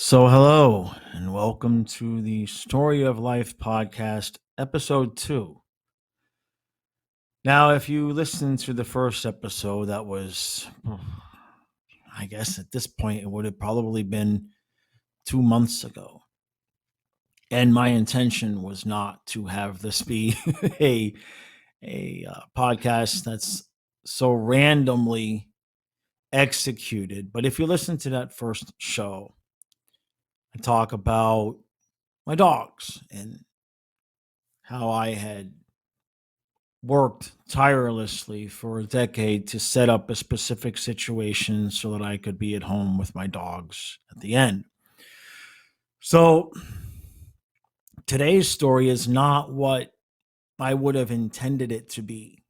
Hello and welcome to the Story of Life podcast, episode 2. Now, if you listened to the first episode, that was, I guess at this point, it would have probably been 2 months ago. And my intention was not to have this be a, a podcast that's so randomly executed. But if you listen to that first show, I talk about my dogs and how I had worked tirelessly for a decade to set up a specific situation so that I could be at home with my dogs at the end. So today's story is not what I would have intended it to be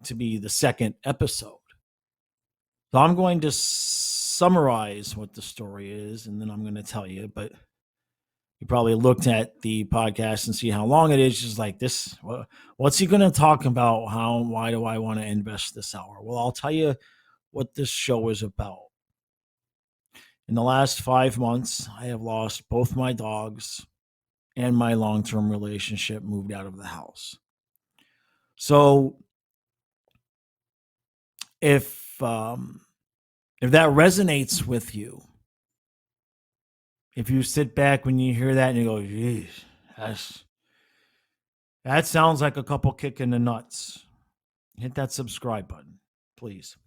the second episode. So I'm going to summarize what the story is and then I'm going to tell you, but you probably looked at the podcast and see how long it is. Just like this, what's he going to talk about? Why do I want to invest this hour? Well, I'll tell you what this show is about. In the last 5 months, I have lost both my dogs and my long-term relationship moved out of the house. So if that resonates with you, if you sit back when you hear that and you go, geez, that sounds like a couple kick in the nuts. Hit that subscribe button, please.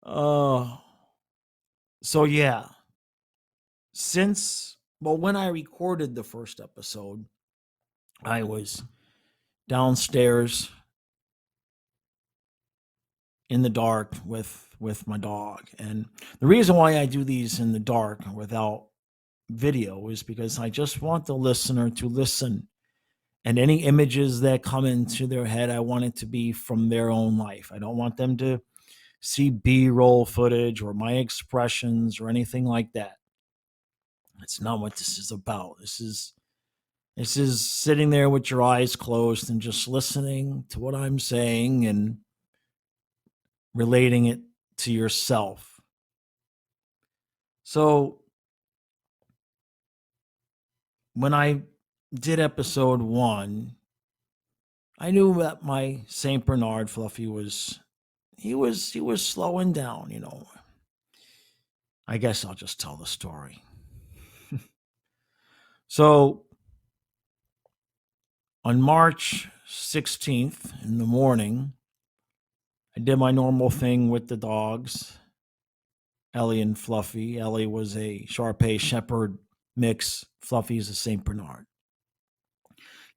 uh, so yeah, when I recorded the first episode, I was downstairs in the dark with my dog. And the reason why I do these in the dark without video is because I just want the listener to listen. And any images that come into their head, I want it to be from their own life. I don't want them to see B-roll footage or my expressions or anything like that. That's not what this is about. This is sitting there with your eyes closed and just listening to what I'm saying and relating it to yourself. So when I did episode 1, I knew that my Saint Bernard Fluffy was slowing down. I guess I'll just tell the story. So on March 16th in the morning, I did my normal thing with the dogs, Ellie and Fluffy. Ellie was a Shar-Pei Shepherd mix. Fluffy's a Saint Bernard.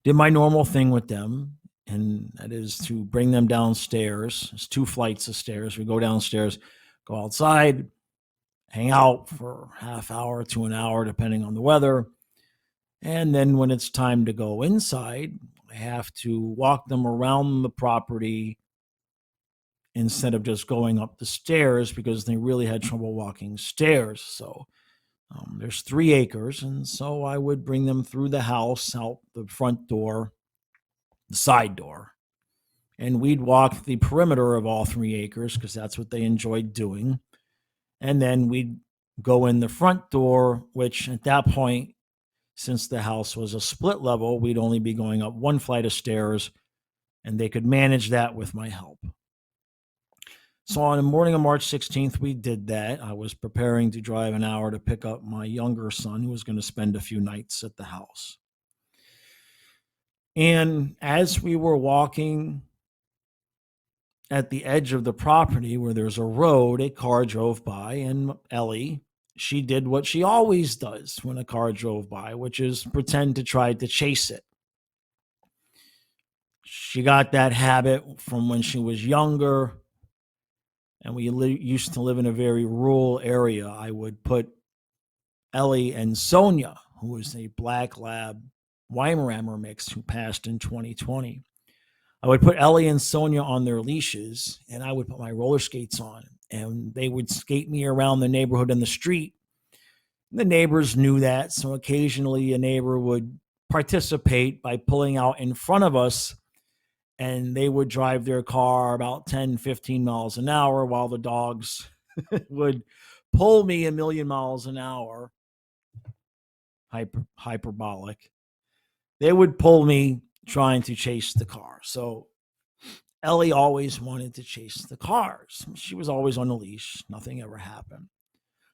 Did my normal thing with them, and that is to bring them downstairs. It's 2 flights of stairs. We go downstairs, go outside, hang out for half hour to an hour, depending on the weather. And then when it's time to go inside, I have to walk them around the property instead of just going up the stairs because they really had trouble walking stairs. So there's 3 acres. And so I would bring them through the house, out the front door, the side door. And we'd walk the perimeter of all 3 acres because that's what they enjoyed doing. And then we'd go in the front door, which at that point, since the house was a split level, we'd only be going up 1 flight of stairs, and they could manage that with my help. So on the morning of March 16th, we did that. I was preparing to drive an hour to pick up my younger son, who was going to spend a few nights at the house. And as we were walking at the edge of the property where there's a road, a car drove by, and Ellie, she did what she always does when a car drove by, which is pretend to try to chase it. She got that habit from when she was younger, and we used to live in a very rural area. I would put Ellie and Sonia, who was a black lab Weimaraner mix who passed in 2020. I would put Ellie and Sonia on their leashes, and I would put my roller skates on, and they would skate me around the neighborhood and the street. The neighbors knew that, so occasionally a neighbor would participate by pulling out in front of us, and they would drive their car about 10, 15 miles an hour while the dogs would pull me a million miles an hour, hyperbolic. They would pull me trying to chase the car. So Ellie always wanted to chase the cars. She was always on a leash. Nothing ever happened.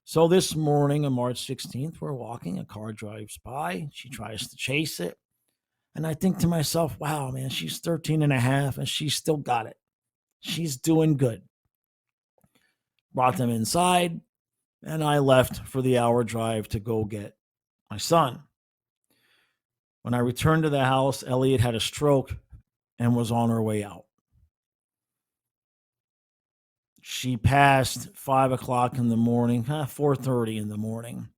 So this morning on March 16th, we're walking. A car drives by. She tries to chase it. And I think to myself, wow, man, she's 13 and a half and she's still got it. She's doing good. Brought them inside and I left for the hour drive to go get my son. When I returned to the house, Elliot had a stroke and was on her way out. She passed 5 o'clock in the morning, 4:30 in the morning,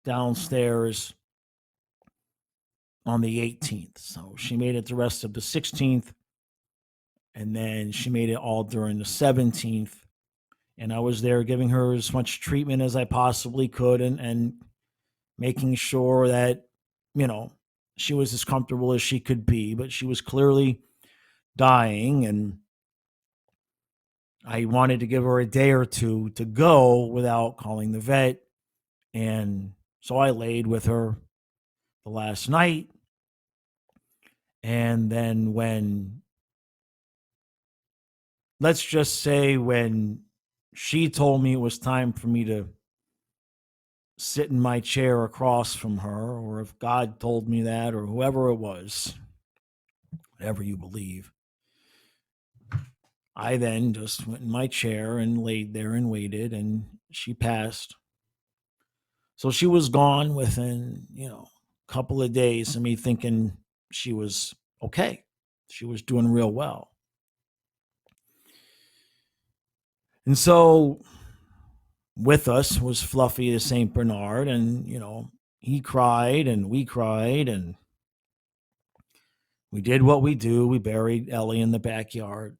downstairs on the 18th. So she made it the rest of the 16th, and then she made it all during the 17th. And I was there giving her as much treatment as I possibly could and making sure that, you know, she was as comfortable as she could be, but she was clearly dying. And I wanted to give her a day or two to go without calling the vet. And so I laid with her the last night. And then let's just say when she told me it was time for me to sit in my chair across from her, or if God told me that, or whoever it was, whatever you believe, I then just went in my chair and laid there and waited, and she passed. So she was gone within, a couple of days of me thinking she was okay. She was doing real well. And so with us was Fluffy the St. Bernard, and, he cried and we cried and we did what we do. We buried Ellie in the backyard.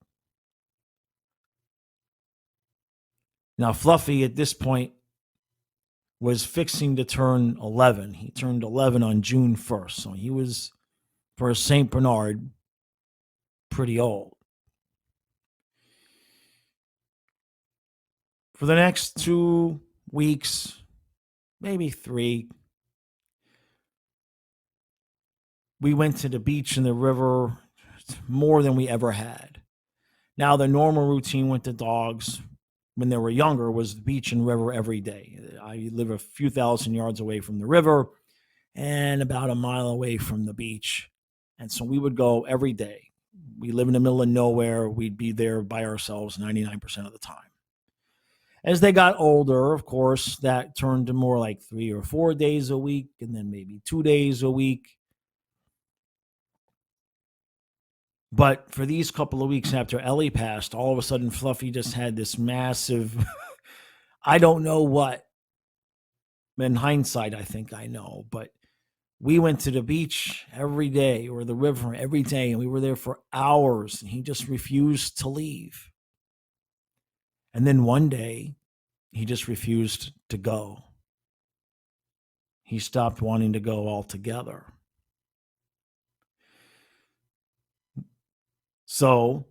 Now, Fluffy at this point was fixing to turn 11. He turned 11 on June 1st. So he was, for a St. Bernard, pretty old. For the next 2 weeks, maybe 3, we went to the beach and the river more than we ever had. Now, the normal routine with the dogs when they were younger was beach and river every day. I live a few thousand yards away from the river and about a mile away from the beach. And so we would go every day. We live in the middle of nowhere. We'd be there by ourselves 99% of the time. As they got older, of course, that turned to more like 3 or 4 days a week and then maybe 2 days a week. But for these couple of weeks after Ellie passed, all of a sudden Fluffy just had this massive, I don't know what. In hindsight, I think I know, but we went to the beach every day or the river every day, and we were there for hours, and he just refused to leave. And then one day, he just refused to go. He stopped wanting to go altogether. So,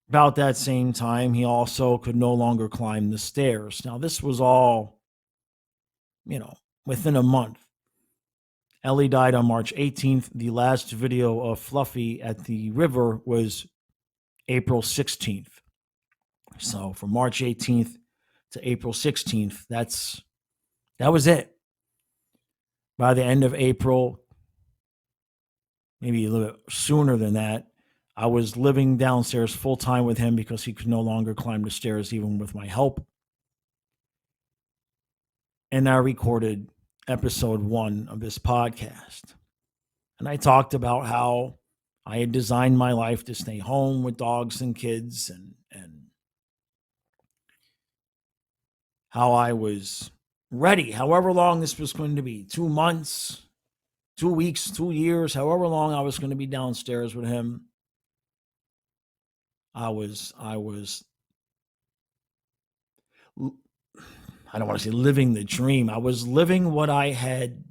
about that same time, he also could no longer climb the stairs. Now, this was all, within a month. Ellie died on March 18th. The last video of Fluffy at the river was April 16th. So from March 18th to April 16th, that was it. By the end of April, maybe a little bit sooner than that, I was living downstairs full time with him because he could no longer climb the stairs even with my help. And I recorded episode 1 of this podcast. And I talked about how I had designed my life to stay home with dogs and kids and how I was ready, however long this was going to be, 2 months, 2 weeks, 2 years, however long I was going to be downstairs with him. I don't want to say living the dream. I was living what I had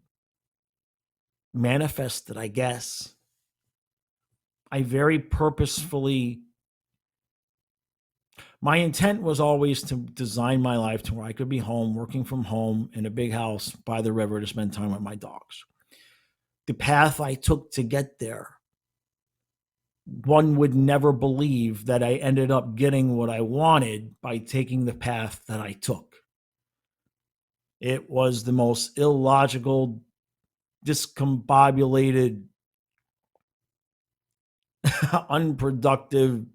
manifested, I guess. I very purposefully, My intent was always to design my life to where I could be home, working from home in a big house by the river to spend time with my dogs. The path I took to get there, one would never believe that I ended up getting what I wanted by taking the path that I took. It was the most illogical, discombobulated, unproductive.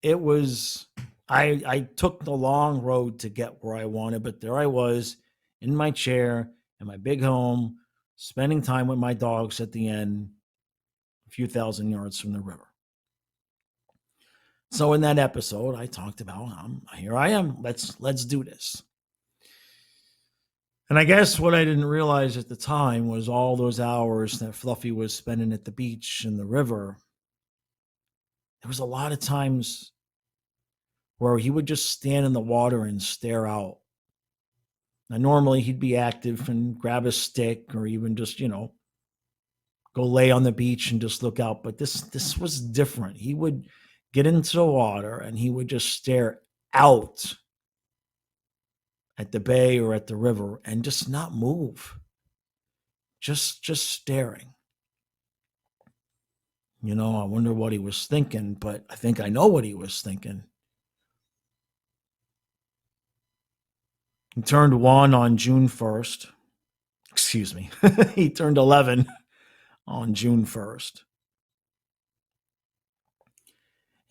It was, I took the long road to get where I wanted, but there I was in my chair in my big home, spending time with my dogs at the end, a few thousand yards from the river. So in that episode, I talked about, here I am. Let's do this. And I guess what I didn't realize at the time was all those hours that Fluffy was spending at the beach and the river. There was a lot of times where he would just stand in the water and stare out. Now, normally he'd be active and grab a stick or even just, go lay on the beach and just look out. But this was different. He would get into the water and he would just stare out at the bay or at the river and just not move. Just staring. I wonder what he was thinking, but I think I know what he was thinking. He turned 1 on June 1st. Excuse me. He turned 11 on June 1st.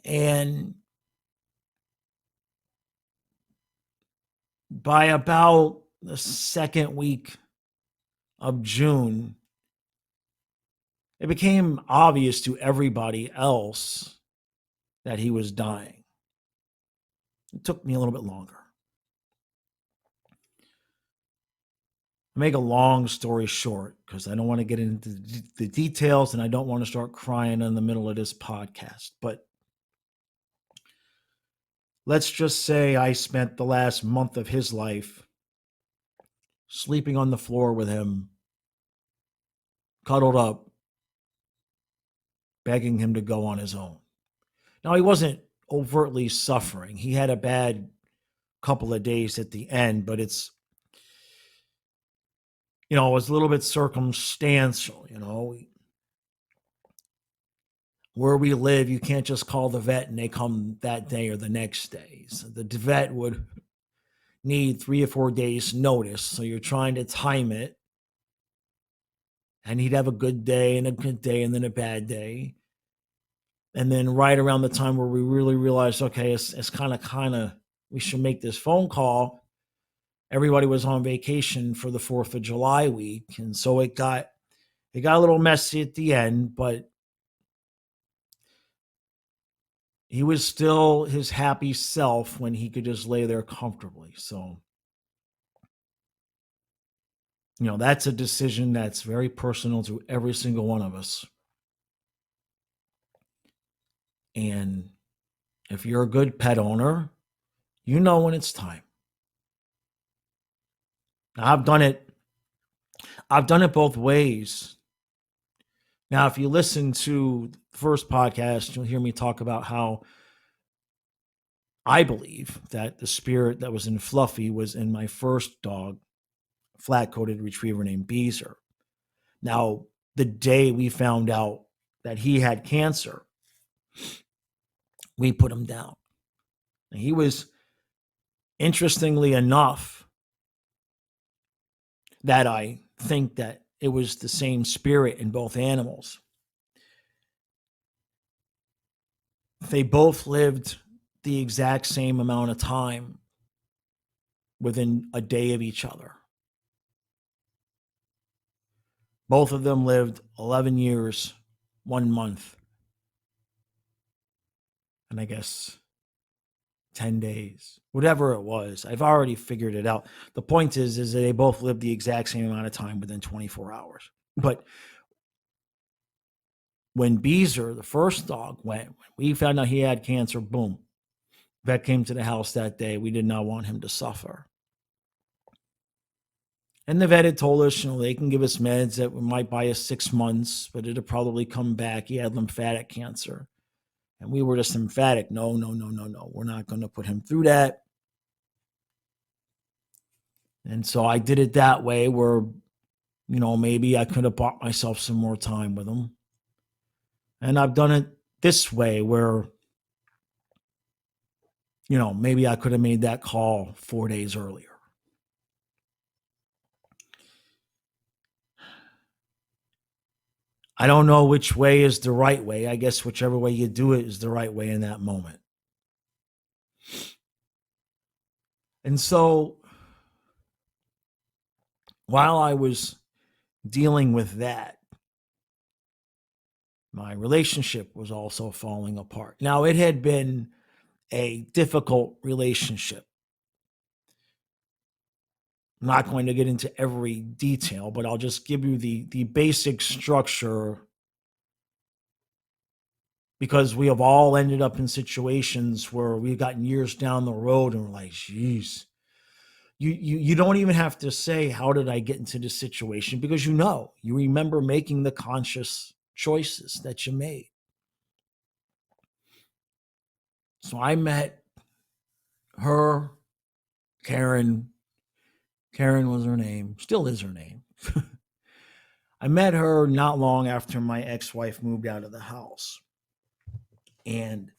And by about the second week of June, it became obvious to everybody else that he was dying. It took me a little bit longer. Make a long story short, because I don't want to get into the details and I don't want to start crying in the middle of this podcast. But let's just say I spent the last month of his life sleeping on the floor with him, cuddled up, begging him to go on his own. Now, he wasn't overtly suffering. He had a bad couple of days at the end, but it was a little bit circumstantial, Where we live, you can't just call the vet and they come that day or the next day. So the vet would need 3 or 4 days notice. So you're trying to time it. And he'd have a good day and then a bad day. And then right around the time where we really realized, okay, it's kind of, we should make this phone call. Everybody was on vacation for the 4th of July week. And so it got a little messy at the end, but he was still his happy self when he could just lay there comfortably. So, that's a decision that's very personal to every single one of us. And if you're a good pet owner, you know when it's time. Now, I've done it both ways. Now, if you listen to the first podcast, you'll hear me talk about how I believe that the spirit that was in Fluffy was in my first dog, flat-coated retriever named Beezer. Now, the day we found out that he had cancer, we put him down. And he was, interestingly enough, that I think that it was the same spirit in both animals. They both lived the exact same amount of time within a day of each other. Both of them lived 11 years, 1 month, and I guess 10 days, whatever it was. I've already figured it out. The point is that they both lived the exact same amount of time within 24 hours. But when Beezer, the first dog, went, we found out he had cancer, boom. Vet came to the house that day. We did not want him to suffer. And the vet had told us, they can give us meds that might buy us 6 months, but it'll probably come back. He had lymphatic cancer. And we were just emphatic. No, no, no, no, no. We're not going to put him through that. And so I did it that way where, maybe I could have bought myself some more time with him. And I've done it this way where, maybe I could have made that call 4 days earlier. I don't know which way is the right way. I guess whichever way you do it is the right way in that moment. And so while I was dealing with that, my relationship was also falling apart. Now, it had been a difficult relationship. I'm not going to get into every detail, but I'll just give you the basic structure, because we have all ended up in situations where we've gotten years down the road and we're like, geez, you don't even have to say, how did I get into this situation? Because you remember making the conscious choices that you made. So I met her, Karen. Karen was her name, still is her name. I met her not long after my ex-wife moved out of the house. And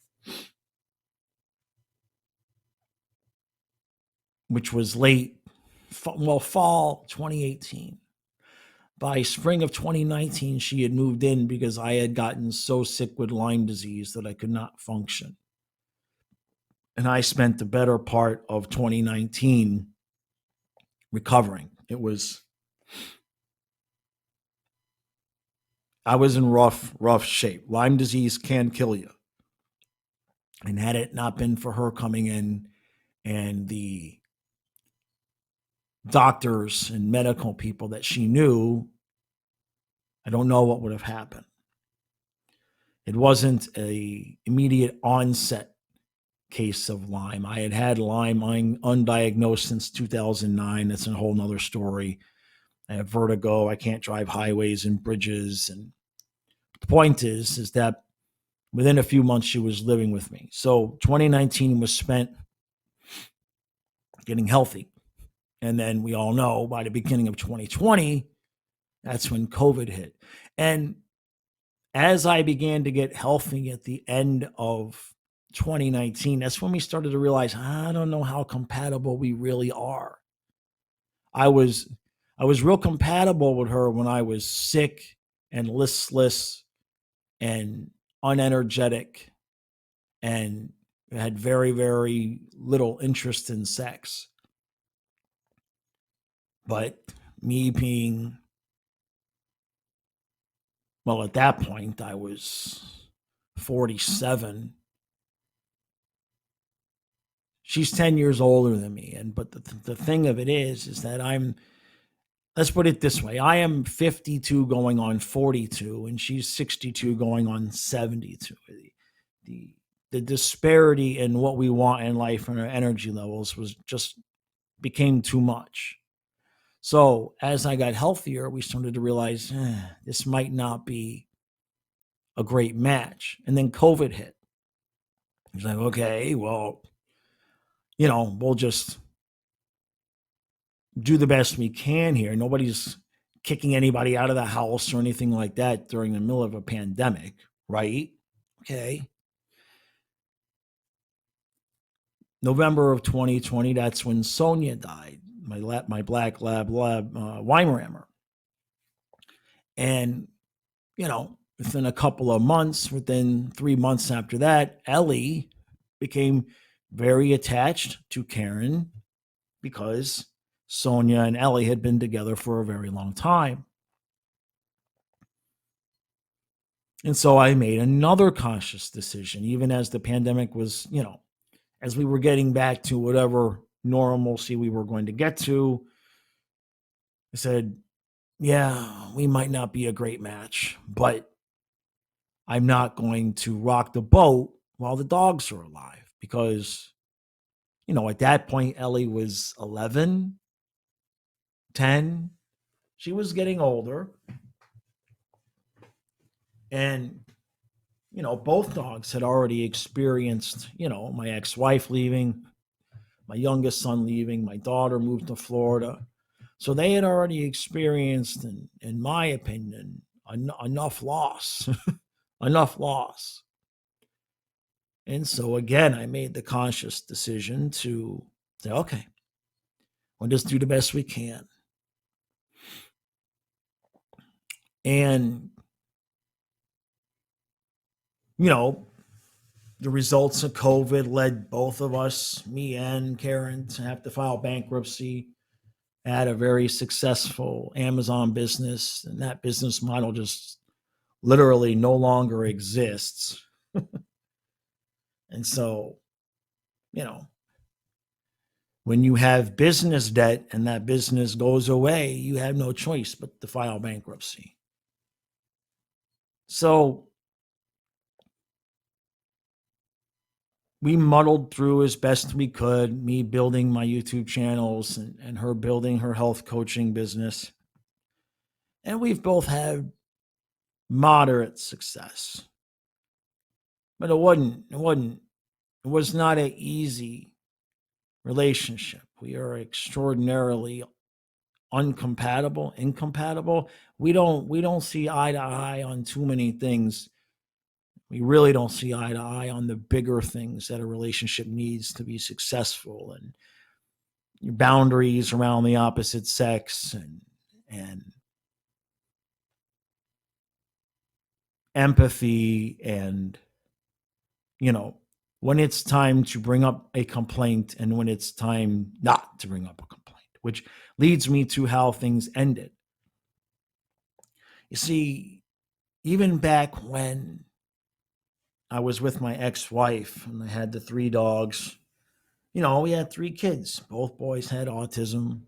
which was fall 2018. By spring of 2019, she had moved in because I had gotten so sick with Lyme disease that I could not function. And I spent the better part of 2019 recovering. I was in rough shape. Lyme disease can kill you. And had it not been for her coming in and the doctors and medical people that she knew, I don't know what would have happened. It wasn't a immediate onset case of Lyme. I had Lyme undiagnosed since 2009. That's a whole nother story. I have vertigo. I can't drive highways and bridges. And the point is that within a few months, she was living with me. So 2019 was spent getting healthy. And then we all know by the beginning of 2020, that's when COVID hit. And as I began to get healthy at the end of 2019, that's when we started to realize, I don't know how compatible we really are. I was real compatible with her when I was sick and listless and unenergetic and had very, very little interest in sex. But me being, well, at that point, I was 47. She's 10 years older than me. But the thing of it is that let's put it this way. I am 52 going on 42, and she's 62 going on 72. The disparity in what we want in life and our energy levels became too much. So as I got healthier, we started to realize this might not be a great match. And then COVID hit. It's like, okay, well, we'll just do the best we can here. Nobody's kicking anybody out of the house or anything like that during the middle of a pandemic, right? Okay. November of 2020, that's when Sonia died, my black lab Weimaraner. And, within a couple of months, within 3 months after that, Ellie became very attached to Karen because Sonia and Ellie had been together for a very long time. And so I made another conscious decision, even as the pandemic was, as we were getting back to whatever normalcy we were going to get to. I said, yeah, we might not be a great match, but I'm not going to rock the boat while the dogs are alive because, at that point, Ellie was 11, 10. She was getting older. And, both dogs had already experienced, my ex-wife leaving, my youngest son leaving, my daughter moved to Florida. So they had already experienced, in my opinion, enough loss, enough loss. And so again, I made the conscious decision to say, okay, we'll just do the best we can. And, the results of COVID led both of us, me and Karen, to have to file bankruptcy. I had a very successful Amazon business, and that business model just literally no longer exists. And so, you know, when you have business debt and that business goes away, you have no choice but to file bankruptcy. So we muddled through as best we could, me building my YouTube channels and her building her health coaching business. And we've both had moderate success. But it was not an easy relationship. We are extraordinarily incompatible. We don't see eye to eye on too many things. We really don't see eye to eye on the bigger things that a relationship needs to be successful, and your boundaries around the opposite sex, and empathy, and when it's time to bring up a complaint and when it's time not to bring up a complaint, which leads me to how things ended. You see, even back when I was with my ex-wife and I had the 3 dogs, we had 3 kids. Both boys had autism,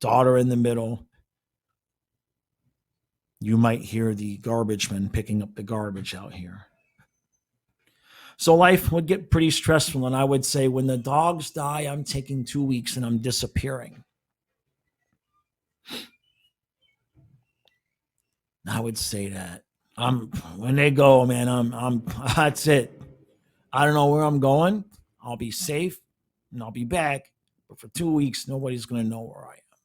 daughter in the middle. You might hear the garbage men picking up the garbage out here. So life would get pretty stressful, and I would say, when the dogs die, I'm taking 2 weeks and I'm disappearing. I would say that. When they go, man, I'm that's it. I don't know where I'm going. I'll be safe and I'll be back. But for 2 weeks, nobody's going to know where I am.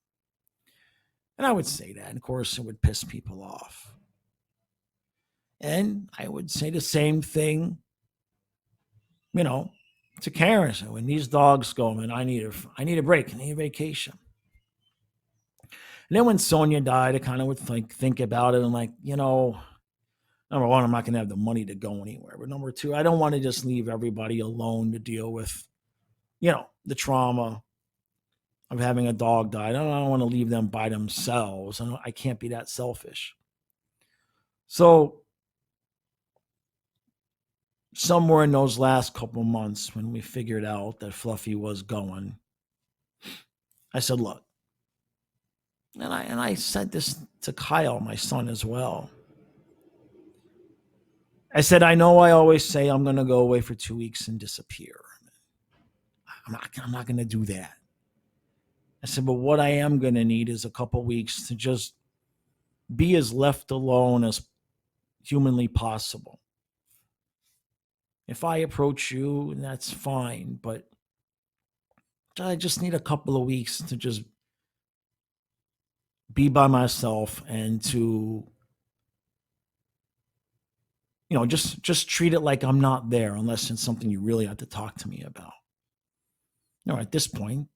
And I would say that. And of course, it would piss people off. And I would say the same thing, to Karen. So when these dogs go, man, I need a break. I need a vacation. And then when Sonia died, I kind of would think about it and number one, I'm not going to have the money to go anywhere. But number two, I don't want to just leave everybody alone to deal with, the trauma of having a dog die. I don't want to leave them by themselves. I can't be that selfish. So somewhere in those last couple months, when we figured out that Fluffy was going, I said, look, and I said this to Kyle, my son, as well. I said, I know I always say I'm going to go away for 2 weeks and disappear. I'm not going to do that. I said, but what I am going to need is a couple weeks to just be as left alone as humanly possible. If I approach you, that's fine, but I just need a couple of weeks to just be by myself and to, just treat it like I'm not there, unless it's something you really have to talk to me about. At this point,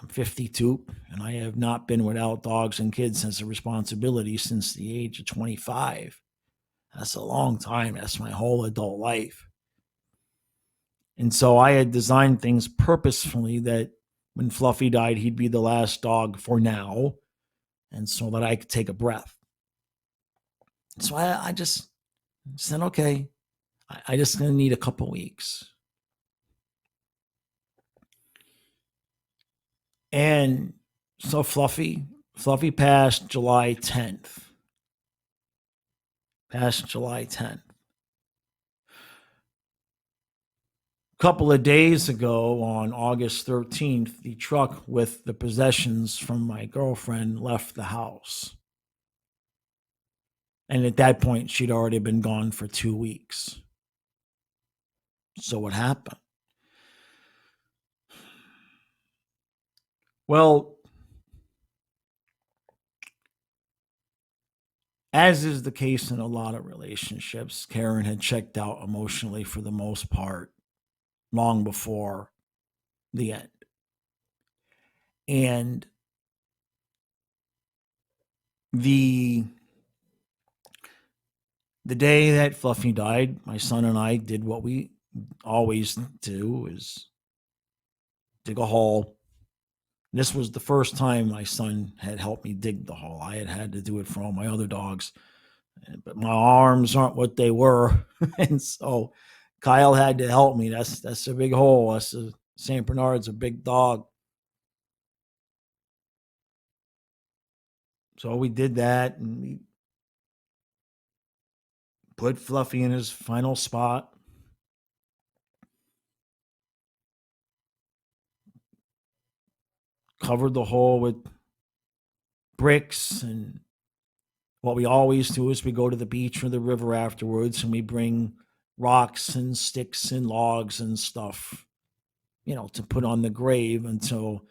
I'm 52, and I have not been without dogs and kids as a responsibility since the age of 25. That's a long time. That's my whole adult life. And so I had designed things purposefully that when Fluffy died, he'd be the last dog for now, and so that I could take a breath. So I just said, okay, I just going to need a couple weeks. And so Fluffy passed July 10th. A couple of days ago, on August 13th, the truck with the possessions from my girlfriend left the house. And at that point, she'd already been gone for 2 weeks. So what happened? Well, as is the case in a lot of relationships, Karen had checked out emotionally for the most part long before the end. And the the day that Fluffy died, my son and I did what we always do, is dig a hole. This was the first time my son had helped me dig the hole. I had to do it for all my other dogs, but my arms aren't what they were. And so Kyle had to help me. That's a big hole. That's a St. Bernard's a big dog. So we did that, and we put Fluffy in his final spot. Covered the hole with bricks, and what we always do is we go to the beach or the river afterwards, and we bring rocks and sticks and logs and stuff, to put on the grave until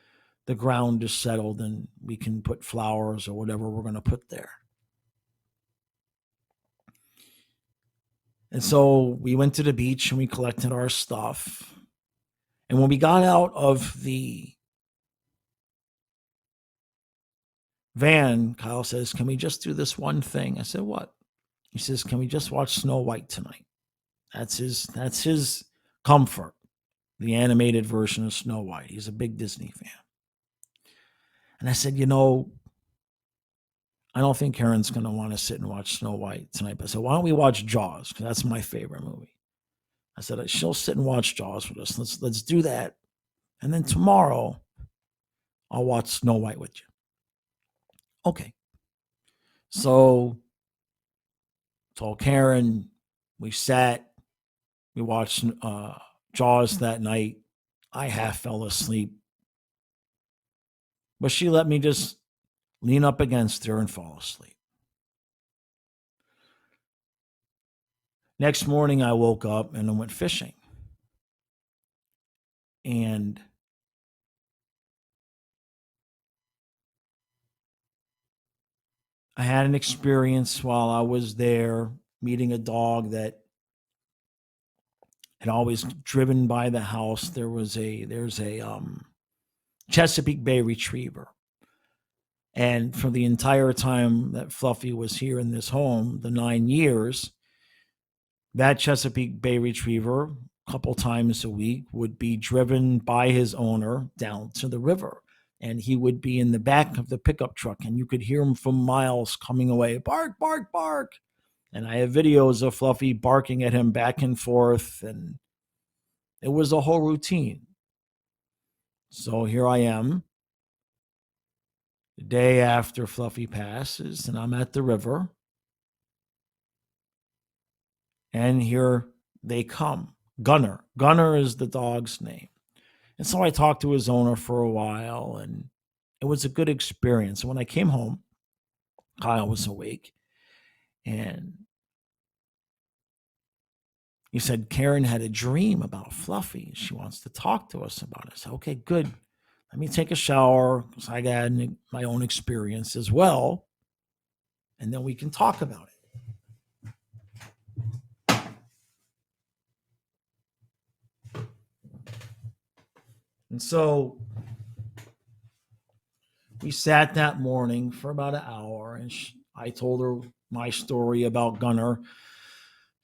the ground is settled and we can put flowers or whatever we're going to put there. And so we went to the beach and we collected our stuff. And when we got out of the van, Kyle says, "Can we just do this one thing?" I said, "What?" He says, "Can we just watch Snow White tonight?" That's his comfort, the animated version of Snow White. He's a big Disney fan. And I said, I don't think Karen's going to want to sit and watch Snow White tonight. But I said, why don't we watch Jaws? Because that's my favorite movie. I said, she'll sit and watch Jaws with us. Let's do that. And then tomorrow, I'll watch Snow White with you. Okay. So, told Karen, we sat, we watched Jaws that night. I half fell asleep. But she let me just lean up against her and fall asleep. Next morning, I woke up and I went fishing. And I had an experience while I was there meeting a dog that had always driven by the house. There's a Chesapeake Bay Retriever. And for the entire time that Fluffy was here in this home, the 9 years, that Chesapeake Bay Retriever, a couple times a week, would be driven by his owner down to the river. And he would be in the back of the pickup truck, and you could hear him from miles coming away, bark, bark, bark. And I have videos of Fluffy barking at him back and forth, and it was a whole routine. So here I am, the day after Fluffy passes, and I'm at the river. And here they come. Gunner. Gunner is the dog's name. And so I talked to his owner for a while, and it was a good experience. When I came home, Kyle was awake, and he said, Karen had a dream about Fluffy. She wants to talk to us about it. I said, okay, good. Let me take a shower because I got my own experience as well, and then we can talk about it. And so we sat that morning for about an hour, and I told her my story about Gunner.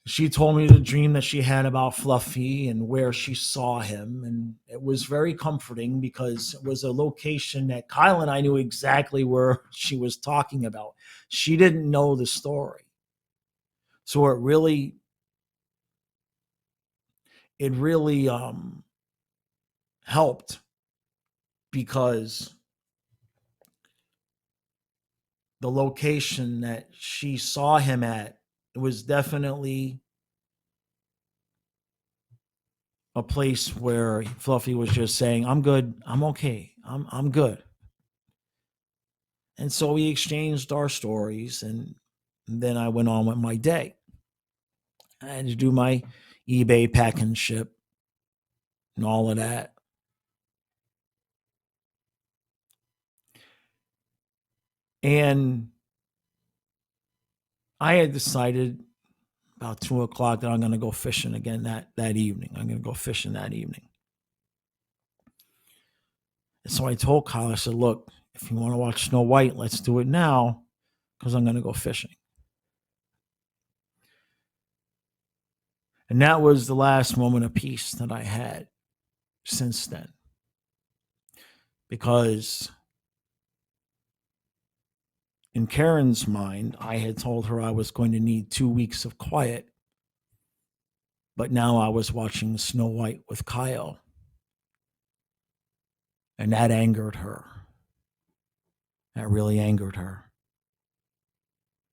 She told me the dream that she had about Fluffy and where she saw him. And it was very comforting because it was a location that Kyle and I knew exactly where she was talking about. She didn't know the story. So it really helped because the location that she saw him at, it was definitely a place where Fluffy was just saying, I'm good, I'm okay, I'm good. And so we exchanged our stories, and then I went on with my day. I had to do my eBay pack and ship. and all of that. And I had decided about 2 o'clock that I'm going to go fishing again that evening. I'm going to go fishing that evening. And so I told Kyle, I said, look, if you want to watch Snow White, let's do it now because I'm going to go fishing. And that was the last moment of peace that I had since then. Because in Karen's mind, I had told her I was going to need 2 weeks of quiet. But now I was watching Snow White with Kyle. And that angered her. That really angered her.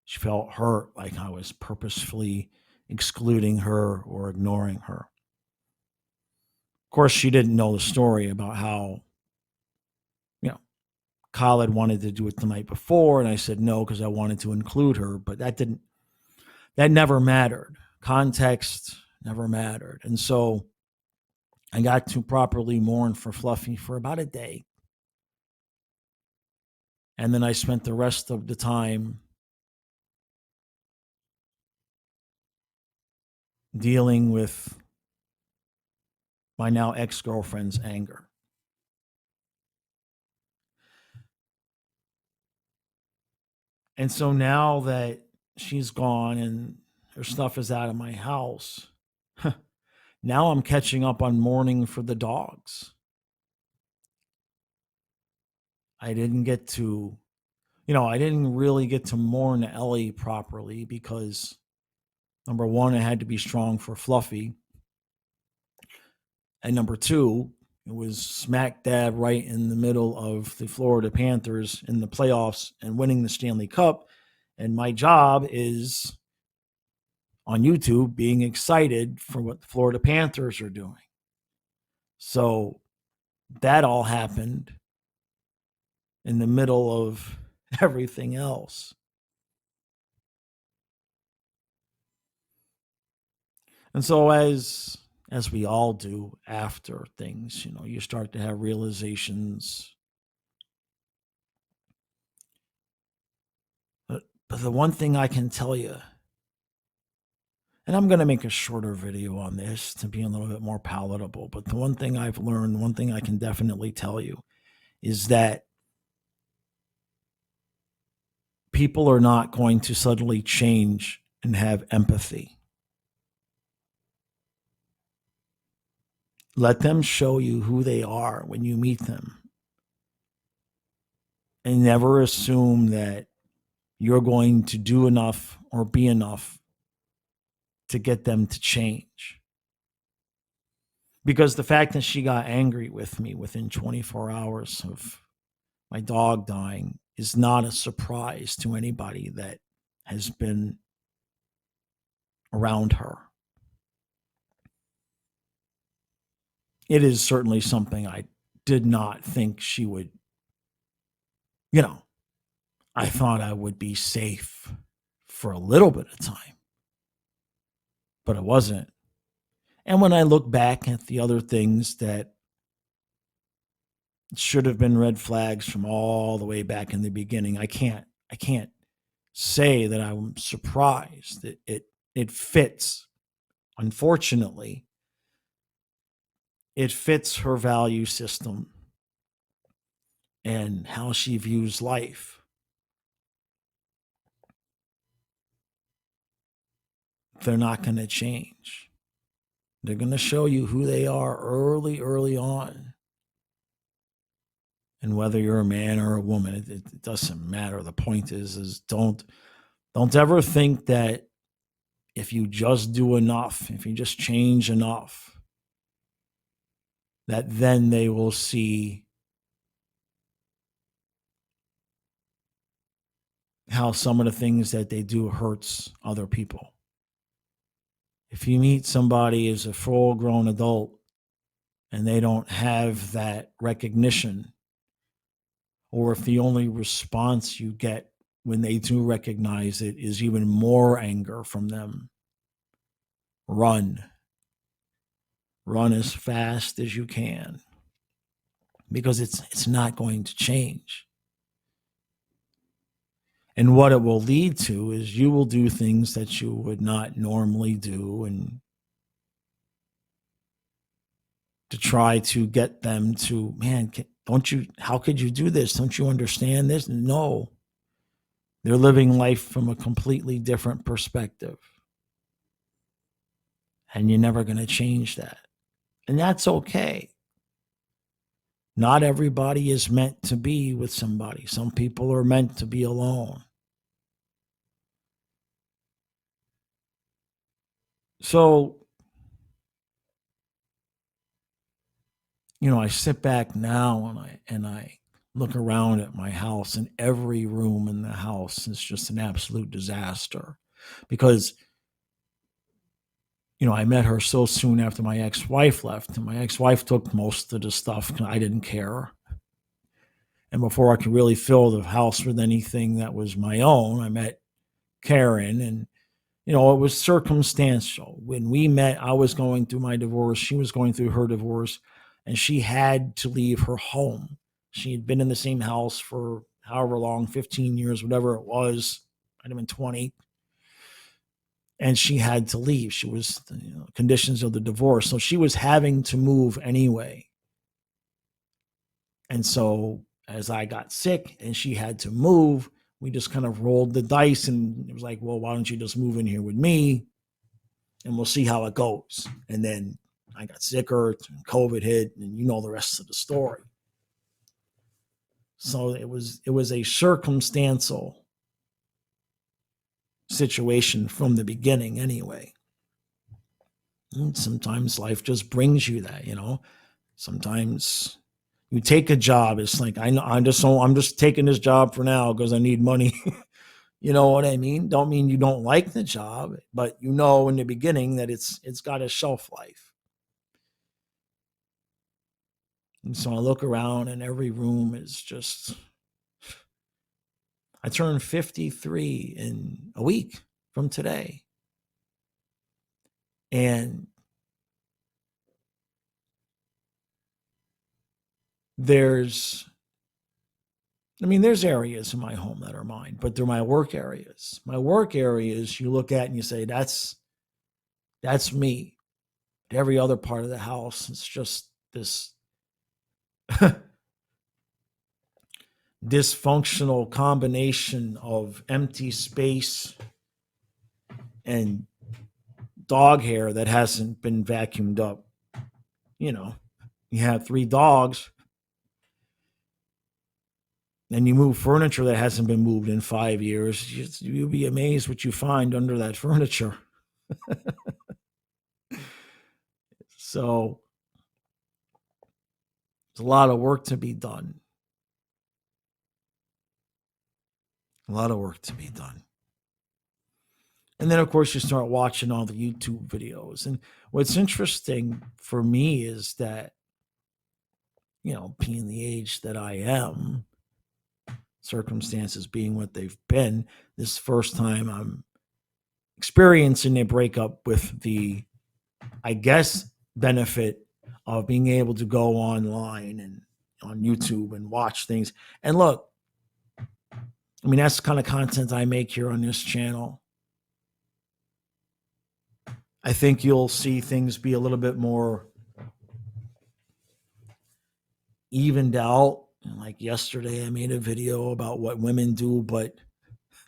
She felt hurt, like I was purposefully excluding her or ignoring her. Of course, she didn't know the story about how, Kyle had wanted to do it the night before, and I said no because I wanted to include her, but that never mattered. Context never mattered. And so I got to properly mourn for Fluffy for about a day. And then I spent the rest of the time dealing with my now ex-girlfriend's anger. And so now that she's gone and her stuff is out of my house, now I'm catching up on mourning for the dogs. I didn't really get to mourn Ellie properly because, number one, I had to be strong for Fluffy. And number two, it was smack dab right in the middle of the Florida Panthers in the playoffs and winning the Stanley Cup. And my job is on YouTube being excited for what the Florida Panthers are doing. So that all happened in the middle of everything else. And so as we all do after things, you start to have realizations. But the one thing I can tell you, and I'm going to make a shorter video on this to be a little bit more palatable, but the one thing I've learned, one thing I can definitely tell you is that people are not going to suddenly change and have empathy. Let them show you who they are when you meet them. And never assume that you're going to do enough or be enough to get them to change. Because the fact that she got angry with me within 24 hours of my dog dying is not a surprise to anybody that has been around her. It is certainly something I did not think she would, I thought I would be safe for a little bit of time, but it wasn't. And when I look back at the other things that should have been red flags from all the way back in the beginning, I can't say that I'm surprised that it fits. Unfortunately, it fits her value system and how she views life. They're not going to change. They're going to show you who they are early on. And whether you're a man or a woman, it doesn't matter. The point is don't ever think that if you just do enough, if you just change enough, that then they will see how some of the things that they do hurts other people. If you meet somebody as a full-grown adult and they don't have that recognition, or if the only response you get when they do recognize it is even more anger from them, run. run as fast as you can, because it's not going to change. And what it will lead to is you will do things that you would not normally do, and to try to get them to, man, don't you, how could you do this? Don't you understand this? No, they're living life from a completely different perspective. And you're never going to change that. And that's okay. Not everybody is meant to be with somebody. Some people are meant to be alone. So, I sit back now and I look around at my house, and every room in the house is just an absolute disaster, because I met her so soon after my ex-wife left, and my ex-wife took most of the stuff. I didn't care. And before I could really fill the house with anything that was my own, I met Karen, and it was circumstantial. When we met, I was going through my divorce. She was going through her divorce, and she had to leave her home. She had been in the same house for however long, 15 years, whatever it was. I'd have been 20. And she had to leave. She was, conditions of the divorce. So she was having to move anyway. And so as I got sick and she had to move, we just kind of rolled the dice, and it was like, well, why don't you just move in here with me and we'll see how it goes. And then I got sicker, and COVID hit, and the rest of the story. So it was a circumstantial situation from the beginning anyway. And sometimes life just brings you that, Sometimes you take a job. It's like, I'm just taking this job for now because I need money. You know what I mean? Don't mean you don't like the job, but in the beginning that it's got a shelf life. And so I look around, and every room is just, I turned 53 in a week from today. And there's areas in my home that are mine, but they're my work areas. My work areas, you look at and you say, that's me. Every other part of the house, it's just this dysfunctional combination of empty space and dog hair that hasn't been vacuumed up. You have 3 dogs, and you move furniture that hasn't been moved in 5 years. You'll be amazed what you find under that furniture. So there's a lot of work to be done. A lot of work to be done. And then, of course, you start watching all the YouTube videos. And what's interesting for me is that, being the age that I am, circumstances being what they've been, this first time I'm experiencing a breakup with the, I guess, benefit of being able to go online and on YouTube and watch things. And look, that's the kind of content I make here on this channel. I think you'll see things be a little bit more evened out. Like yesterday, I made a video about what women do, but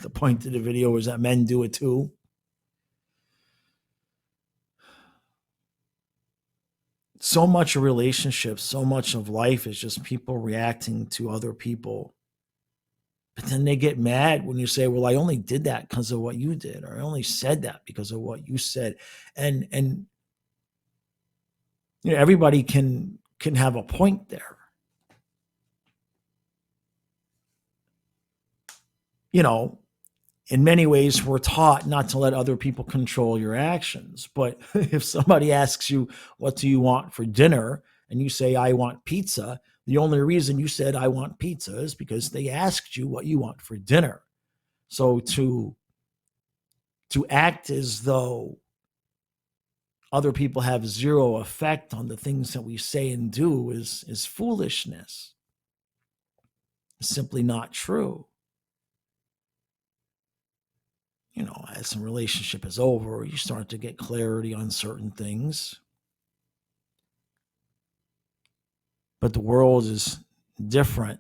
the point of the video is that men do it too. So much of relationships, so much of life is just people reacting to other people. But then they get mad when you say, well, I only did that because of what you did, or I only said that because of what you said. And everybody can have a point there. In many ways, we're taught not to let other people control your actions. But if somebody asks you, what do you want for dinner? And you say, I want pizza. The only reason you said, I want pizza is because they asked you what you want for dinner. So to act as though other people have zero effect on the things that we say and do is foolishness. It's simply not true. As a relationship is over, you start to get clarity on certain things. But the world is different.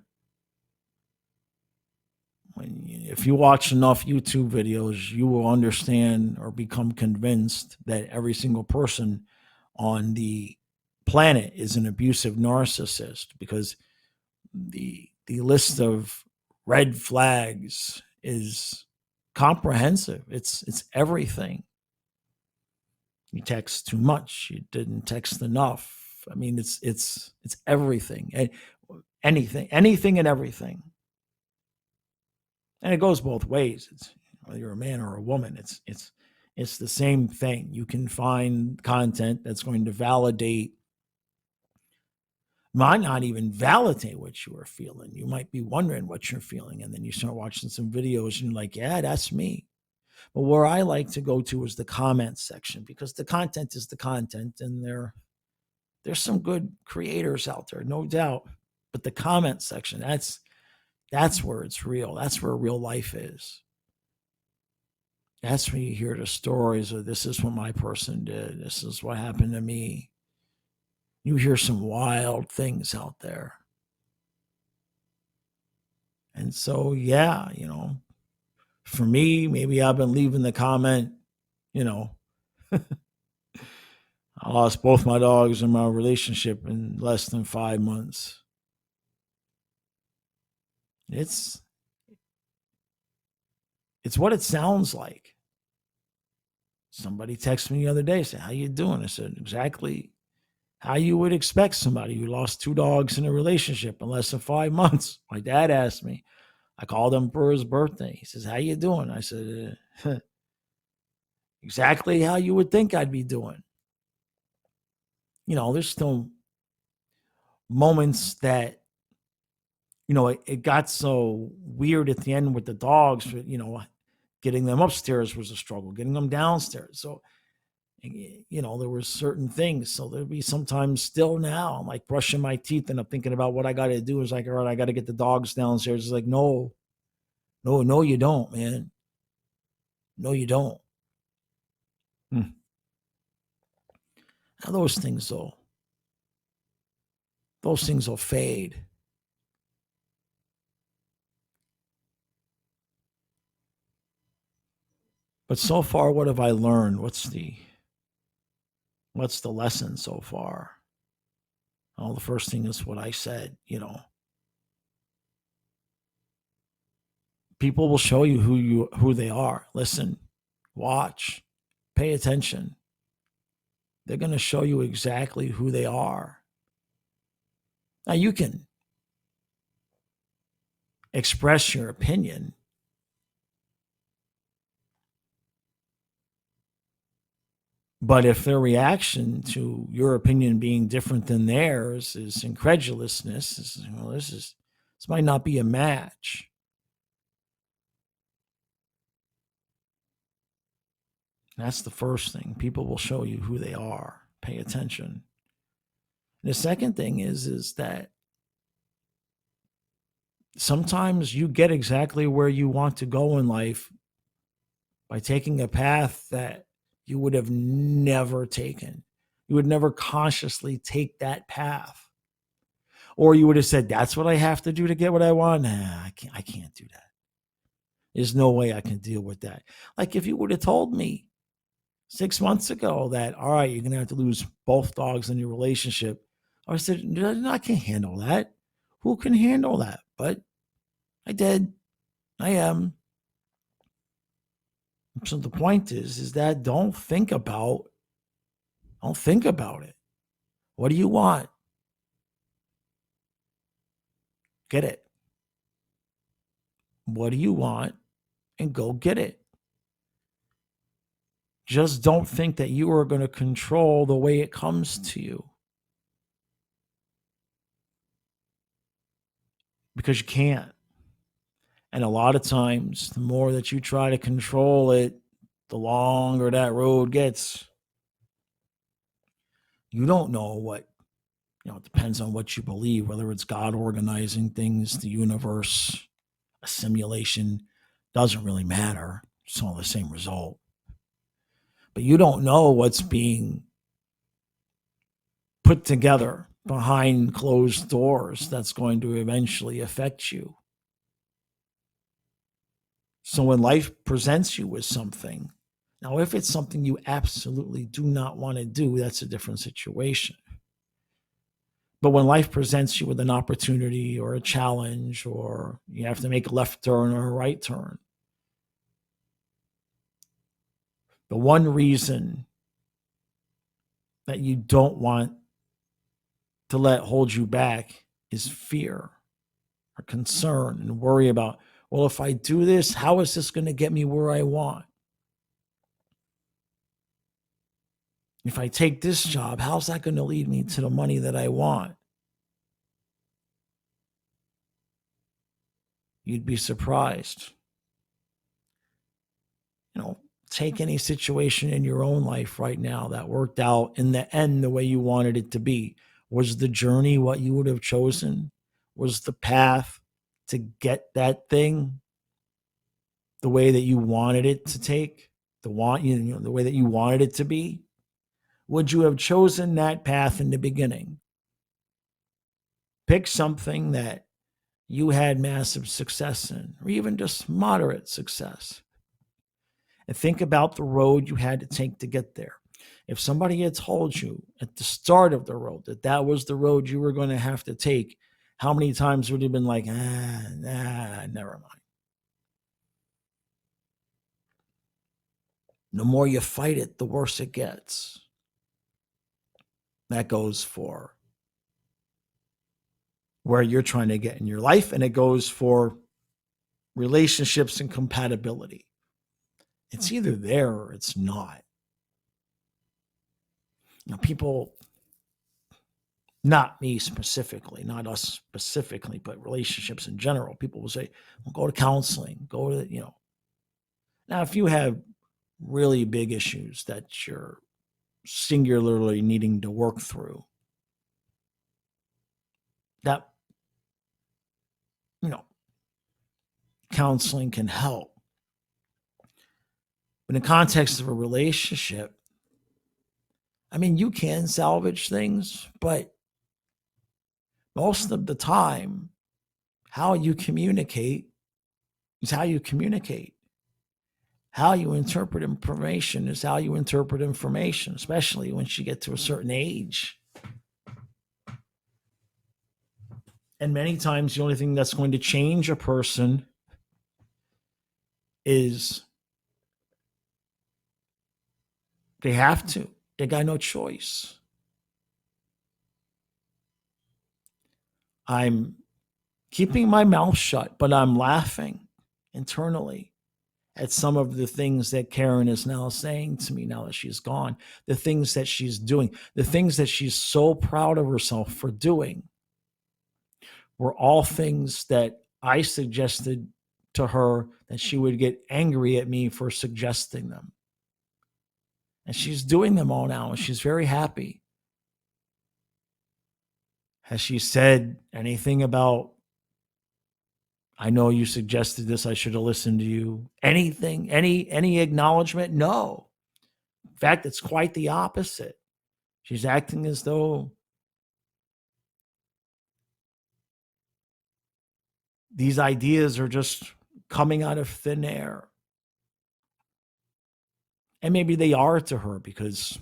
If you watch enough YouTube videos, you will understand or become convinced that every single person on the planet is an abusive narcissist, because the list of red flags is comprehensive. It's everything. You text too much. You didn't text enough. I mean, it's everything. Anything and everything. And it goes both ways. It's whether you're a man or a woman. It's the same thing. You can find content that's going to might not even validate what you are feeling. You might be wondering what you're feeling, and then you start watching some videos and you're like, yeah, that's me. But where I like to go to is the comment section, because the content is the content, and there's some good creators out there, no doubt. But the comment section, that's where it's real. That's where real life is. That's when you hear the stories of, this is what my person did. This is what happened to me. You hear some wild things out there. And so, yeah, for me, maybe I've been leaving the comment, I lost both my dogs in my relationship in less than 5 months. It's what it sounds like. Somebody texted me the other day, said, how you doing? I said, exactly how you would expect somebody who lost 2 dogs in a relationship in less than 5 months. My dad asked me. I called him for his birthday. He says, how you doing? I said, exactly how you would think I'd be doing. There's still moments that, it got so weird at the end with the dogs. Getting them upstairs was a struggle, getting them downstairs. So, there were certain things. So there'd be sometimes still now, I'm like brushing my teeth and I'm thinking about what I got to do. It's like, all right, I got to get the dogs downstairs. It's like, no, you don't, man. No, you don't. Now those things will fade. But so far, what have I learned? What's the lesson so far? Well, the first thing is what I said, people will show you who they are. Listen, watch, pay attention. They're going to show you exactly who they are. Now you can express your opinion, but if their reaction to your opinion being different than theirs is incredulousness, this might not be a match. That's the first thing. People will show you who they are. Pay attention. And the second thing is that sometimes you get exactly where you want to go in life by taking a path that you would have never taken. You would never consciously take that path. Or you would have said, that's what I have to do to get what I want. Nah, I can't do that. There's no way I can deal with that. Like if you would have told me 6 months ago that, all right, you're going to have to lose both dogs in your relationship, I said, no, I can't handle that. Who can handle that? But I did. I am. So the point is that don't think about it. What do you want? Get it. What do you want? And go get it. Just don't think that you are going to control the way it comes to you. Because you can't. And a lot of times, the more that you try to control it, the longer that road gets. You don't know what, it depends on what you believe, whether it's God organizing things, the universe, a simulation, doesn't really matter. It's all the same result. But you don't know what's being put together behind closed doors that's going to eventually affect you. So when life presents you with something, now if it's something you absolutely do not want to do, that's a different situation. But when life presents you with an opportunity or a challenge, or you have to make a left turn or a right turn, the one reason that you don't want to let hold you back is fear or concern and worry about, well, if I do this, how is this going to get me where I want? If I take this job, how's that going to lead me to the money that I want? You'd be surprised. Take any situation in your own life right now that worked out in the end the way you wanted it to be. Was the journey what you would have chosen? Was the path to get that thing the way that you wanted it to take? The way that you wanted it to be? Would you have chosen that path in the beginning? Pick something that you had massive success in, or even just moderate success. And think about the road you had to take to get there. If somebody had told you at the start of the road that that was the road you were going to have to take, how many times would you have been like, never mind? The more you fight it, the worse it gets. That goes for where you're trying to get in your life, and it goes for relationships and compatibility. It's either there or it's not. People, not me specifically, not us specifically, but relationships in general, people will say, well, go to counseling, go to. Now, if you have really big issues that you're singularly needing to work through, that, counseling can help. But in the context of a relationship, you can salvage things, but most of the time, how you communicate is how you communicate. How you interpret information is how you interpret information, especially once you get to a certain age. And many times, the only thing that's going to change a person is they have to. They got no choice. I'm keeping my mouth shut, but I'm laughing internally at some of the things that Karen is now saying to me now that she's gone, the things that she's doing, the things that she's so proud of herself for doing were all things that I suggested to her that she would get angry at me for suggesting them. And she's doing them all now, and she's very happy. Has she said anything about, I know you suggested this, I should have listened to you? Anything, any acknowledgement? No. In fact, it's quite the opposite. She's acting as though these ideas are just coming out of thin air. And maybe they are to her because,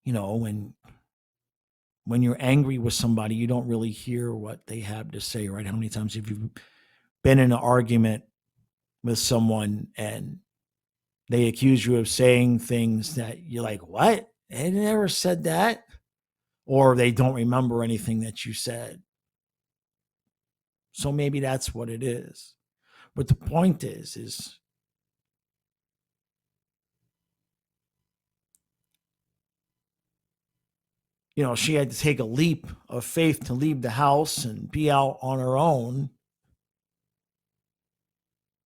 when you're angry with somebody, you don't really hear what they have to say, right? How many times have you been in an argument with someone and they accuse you of saying things that you're like, what? They never said that. Or they don't remember anything that you said. So maybe that's what it is. But the point is she had to take a leap of faith to leave the house and be out on her own.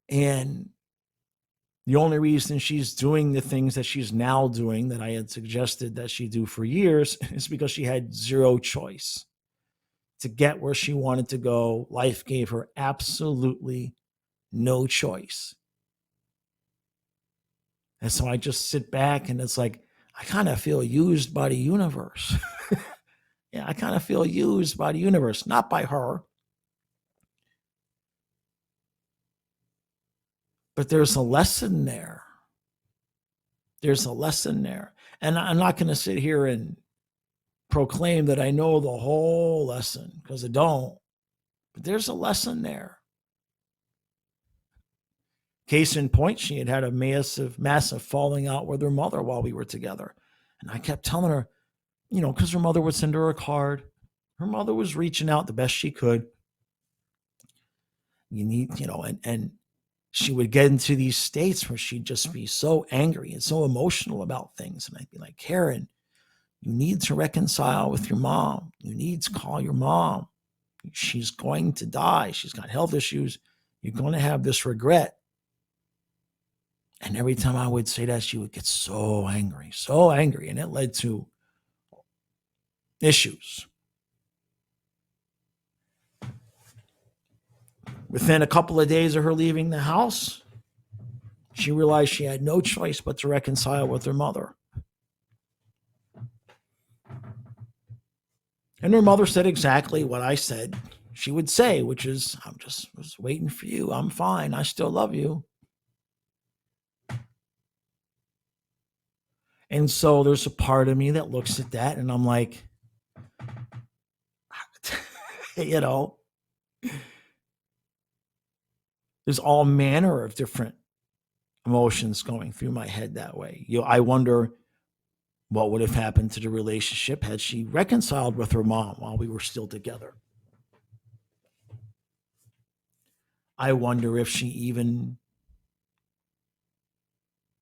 And The only reason she's doing the things that she's now doing that I had suggested that she do for years is because she had zero choice. To get where she wanted to go, life gave her absolutely no choice. And so I just sit back and it's like, I kind of feel used by the universe. Yeah, I kind of feel used by the universe, not by her. But there's a lesson there. There's a lesson there. And I'm not going to sit here and proclaim that I know the whole lesson because I don't. But there's a lesson there. Case in point, she had a massive falling out with her mother while we were together. And I kept telling her, because her mother would send her a card. Her mother was reaching out the best she could. You need, and she would get into these states where she'd just be so angry and so emotional about things. And I'd be like, Karen, you need to reconcile with your mom. You need to call your mom. She's going to die. She's got health issues. You're going to have this regret. And every time I would say that, she would get so angry. And it led to issues. Within a couple of days of her leaving the house, she realized she had no choice but to reconcile with her mother. And her mother said exactly what I said she would say, which is, I was waiting for you. I'm fine. I still love you. And so there's a part of me that looks at that and I'm like, there's all manner of different emotions going through my head that way. I wonder what would have happened to the relationship had she reconciled with her mom while we were still together. I wonder if she even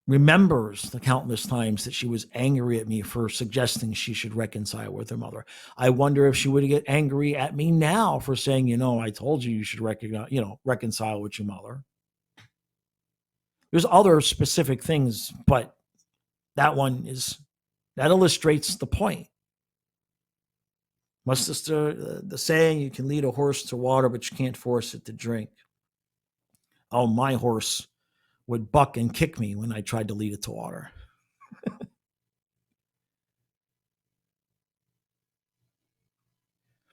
remembers the countless times that she was angry at me for suggesting she should reconcile with her mother. I wonder if she would get angry at me now for saying, I told you should reconcile with your mother. There's other specific things, but that illustrates the point. What's the saying? You can lead a horse to water, but you can't force it to drink. Oh, my horse would buck and kick me when I tried to lead it to water.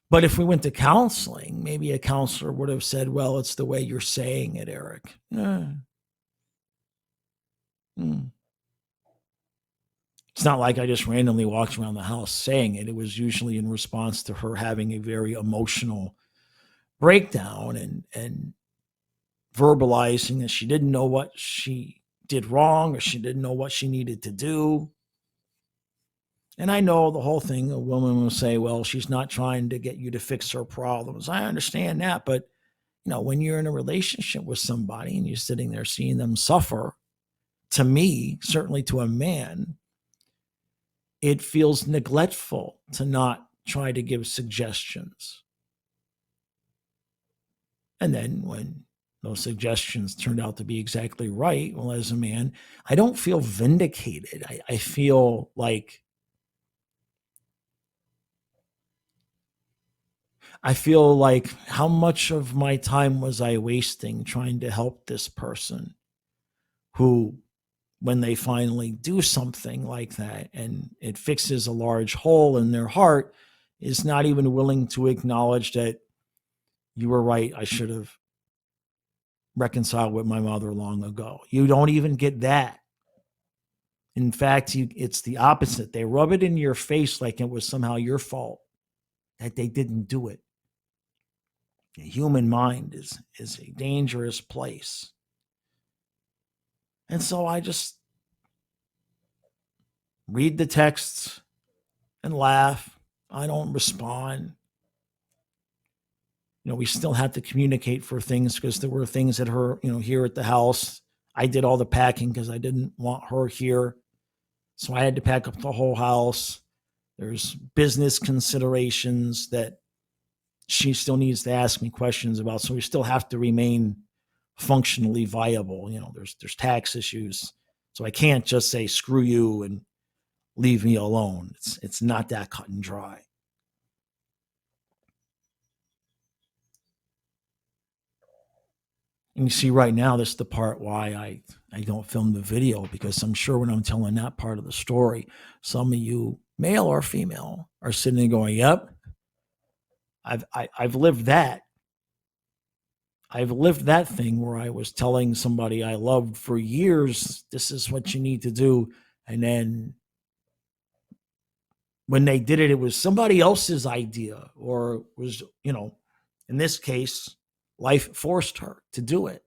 But if we went to counseling, maybe a counselor would have said, well, it's the way you're saying it, Eric. It's not like I just randomly walked around the house saying it. It was usually in response to her having a very emotional breakdown and verbalizing that she didn't know what she did wrong or she didn't know what she needed to do. And I know the whole thing, a woman will say, well, she's not trying to get you to fix her problems. I understand that. But, when you're in a relationship with somebody and you're sitting there seeing them suffer, to me, certainly to a man, it feels neglectful to not try to give suggestions. And then when those suggestions turned out to be exactly right, well, as a man, I don't feel vindicated. I feel like how much of my time was I wasting trying to help this person who, when they finally do something like that and it fixes a large hole in their heart, is not even willing to acknowledge that you were right. I should have reconciled with my mother long ago. You don't even get that. In fact, it's the opposite. They rub it in your face like it was somehow your fault that they didn't do it. The human mind is a dangerous place. And so I just read the texts and laugh. I don't respond. We still had to communicate for things because there were things at her, here at the house. I did all the packing because I didn't want her here. So I had to pack up the whole house. There's business considerations that she still needs to ask me questions about. So we still have to remain functionally viable. There's tax issues. So I can't just say screw you and leave me alone. It's not that cut and dry. And you see right now, this is the part why I don't film the video, because I'm sure when I'm telling that part of the story, some of you, male or female, are sitting there going, yep, I've lived that. I've lived that thing where I was telling somebody I loved for years, this is what you need to do. And then when they did it, it was somebody else's idea, or was, in this case, life forced her to do it.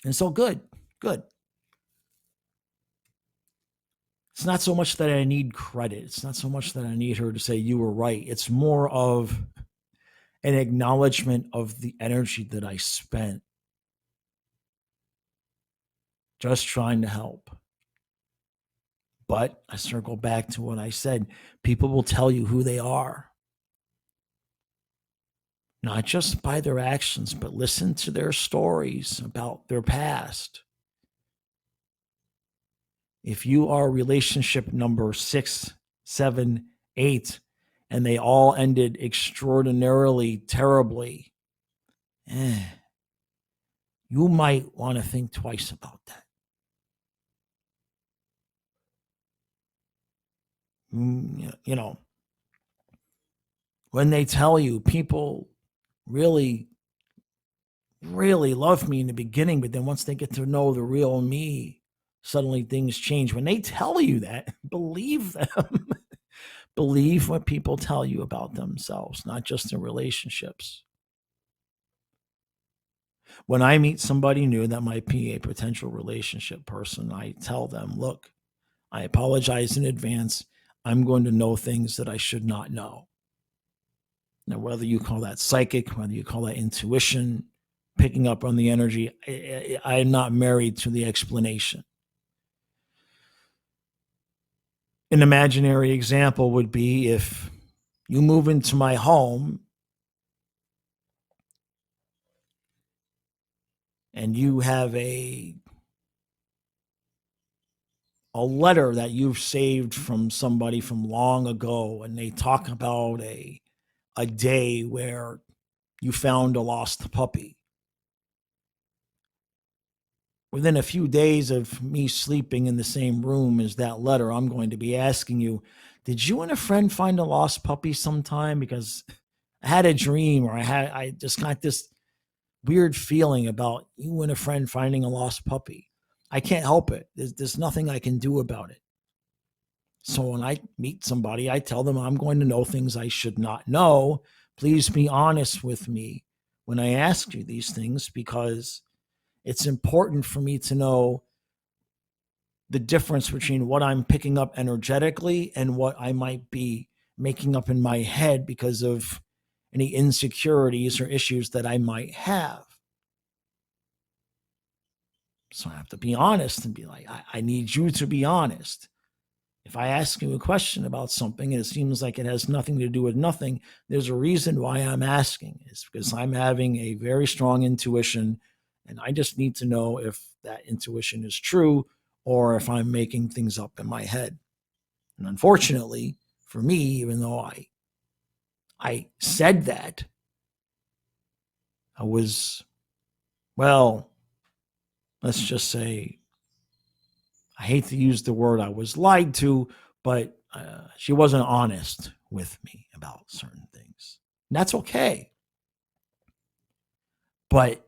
And so good. It's not so much that I need credit. It's not so much that I need her to say you were right. It's more of an acknowledgement of the energy that I spent just trying to help. But I circle back to what I said. People will tell you who they are, not just by their actions, but listen to their stories about their past. If you are relationship number 6, 7, 8, and they all ended extraordinarily terribly, you might want to think twice about that. When they tell you people really, really love me in the beginning, but then once they get to know the real me, suddenly things change. When they tell you that, believe them. Believe what people tell you about themselves, not just in relationships. When I meet somebody new that might be a potential relationship person, I tell them, look, I apologize in advance. I'm going to know things that I should not know. Now, whether you call that psychic, whether you call that intuition, picking up on the energy, I am not married to the explanation. An imaginary example would be if you move into my home and you have a letter that you've saved from somebody from long ago, and they talk about a day where you found a lost puppy. Within a few days of me sleeping in the same room as that letter, I'm going to be asking you, did you and a friend find a lost puppy sometime? Because I had a dream, or I just got this weird feeling about you and a friend finding a lost puppy. I can't help it. There's nothing I can do about it. So when I meet somebody, I tell them I'm going to know things I should not know. Please be honest with me when I ask you these things, because it's important for me to know the difference between what I'm picking up energetically and what I might be making up in my head because of any insecurities or issues that I might have. So I have to be honest and be like, I need you to be honest. If I ask you a question about something and it seems like it has nothing to do with nothing, there's a reason why I'm asking. It's because I'm having a very strong intuition, and I just need to know if that intuition is true or if I'm making things up in my head. And unfortunately, for me, even though I said that, I was, well, let's just say, I hate to use the word I was lied to, but she wasn't honest with me about certain things. And that's okay. But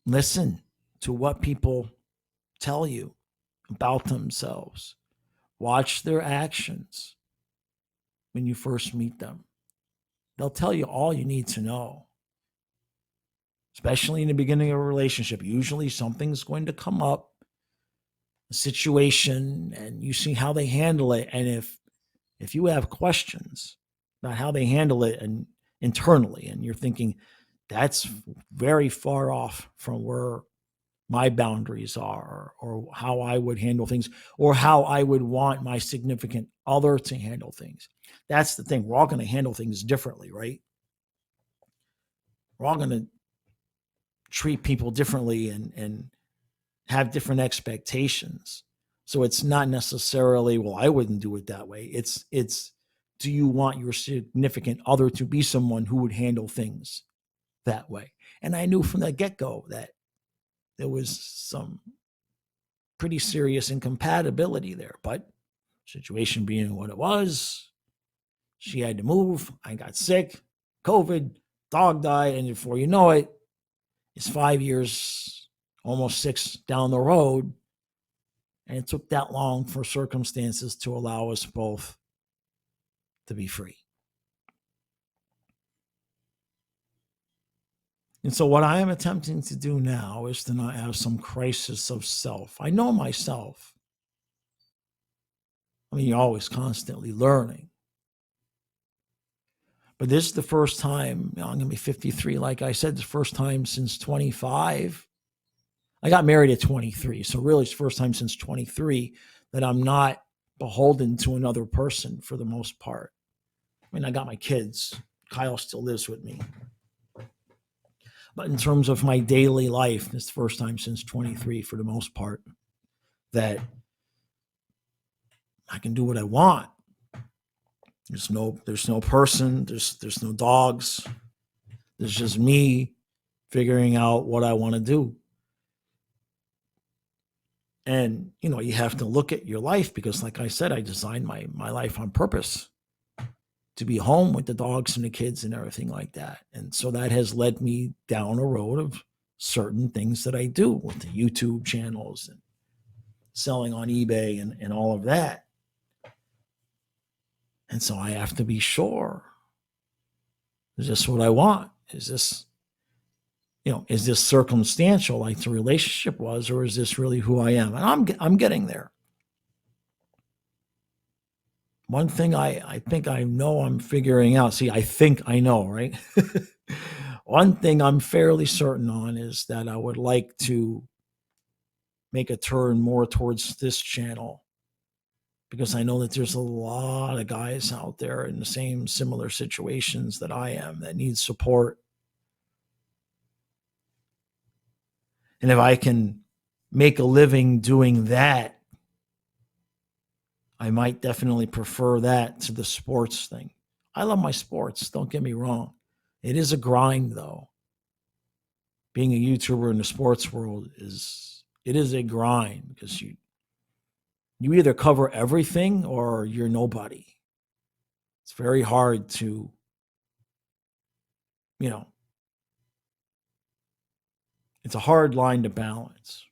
listen to what people tell you about themselves. Watch their actions when you first meet them. They'll tell you all you need to know, especially in the beginning of a relationship. Usually something's going to come up, a situation, and you see how they handle it. And if you have questions about how they handle it and internally, and you're thinking that's very far off from where my boundaries are, or how I would handle things, or how I would want my significant other to handle things. That's the thing. We're all going to handle things differently, right? We're all going to treat people differently and have different expectations. So it's not necessarily, well, I wouldn't do it that way. It's do you want your significant other to be someone who would handle things that way? And I knew from the get-go that there was some pretty serious incompatibility there, but situation being what it was, she had to move. I got sick, COVID, dog died, and before you know it, it's 5 years, almost 6 down the road. And it took that long for circumstances to allow us both to be free. And so what I am attempting to do now is to not have some crisis of self. I know myself. I mean, you're always constantly learning. But this is the first time, I'm going to be 53, like I said, the first time since 25. I got married at 23. So really it's the first time since 23 that I'm not beholden to another person for the most part. I mean, I got my kids. Kyle still lives with me. But in terms of my daily life, it's the first time since 23 for the most part that I can do what I want. There's no person, there's no dogs. There's just me figuring out what I want to do. And, you have to look at your life because, like I said, I designed my life on purpose to be home with the dogs and the kids and everything like that. And so that has led me down a road of certain things that I do with the YouTube channels and selling on eBay and all of that. And so I have to be sure, is this what I want? Is this circumstantial like the relationship was, or is this really who I am? And I'm getting there. One thing I think I know I'm figuring out. See, I think I know, right? One thing I'm fairly certain on is that I would like to make a turn more towards this channel because I know that there's a lot of guys out there in the same similar situations that I am that need support. And if I can make a living doing that, I might definitely prefer that to the sports thing. I love my sports, don't get me wrong. It is a grind, though. Being a YouTuber in the sports world is a grind because you either cover everything or you're nobody. It's very hard to, it's a hard line to balance.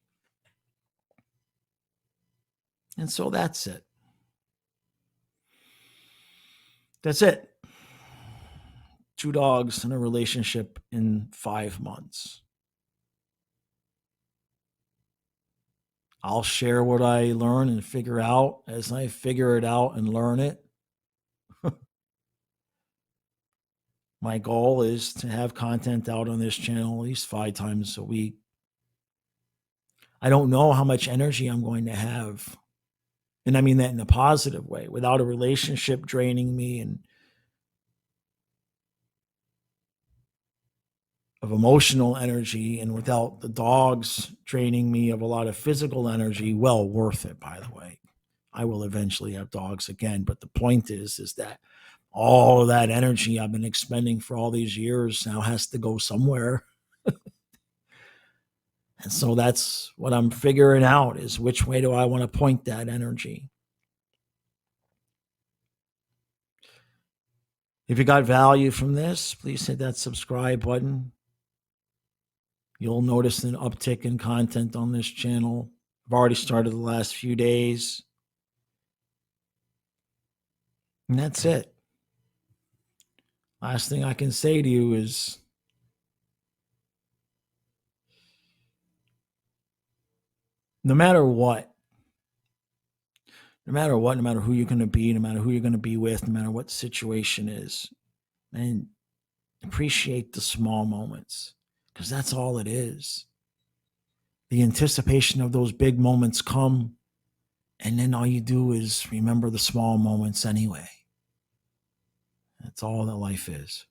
And so that's it. That's it. 2 dogs in a relationship in 5 months. I'll share what I learn and figure out as I figure it out and learn it. My goal is to have content out on this channel at least 5 times a week. I don't know how much energy I'm going to have. And I mean that in a positive way, without a relationship draining me and of emotional energy, and without the dogs draining me of a lot of physical energy. Well worth it, by the way. I will eventually have dogs again. But the point is that all of that energy I've been expending for all these years now has to go somewhere. And so that's what I'm figuring out, is which way do I want to point that energy? If you got value from this, please hit that subscribe button. You'll notice an uptick in content on this channel. I've already started the last few days. And that's it. Last thing I can say to you is, no matter what, no matter who you're going to be, no matter who you're going to be with, no matter what the situation is, and appreciate the small moments, because that's all it is. The anticipation of those big moments come, and then all you do is remember the small moments anyway. That's all that life is.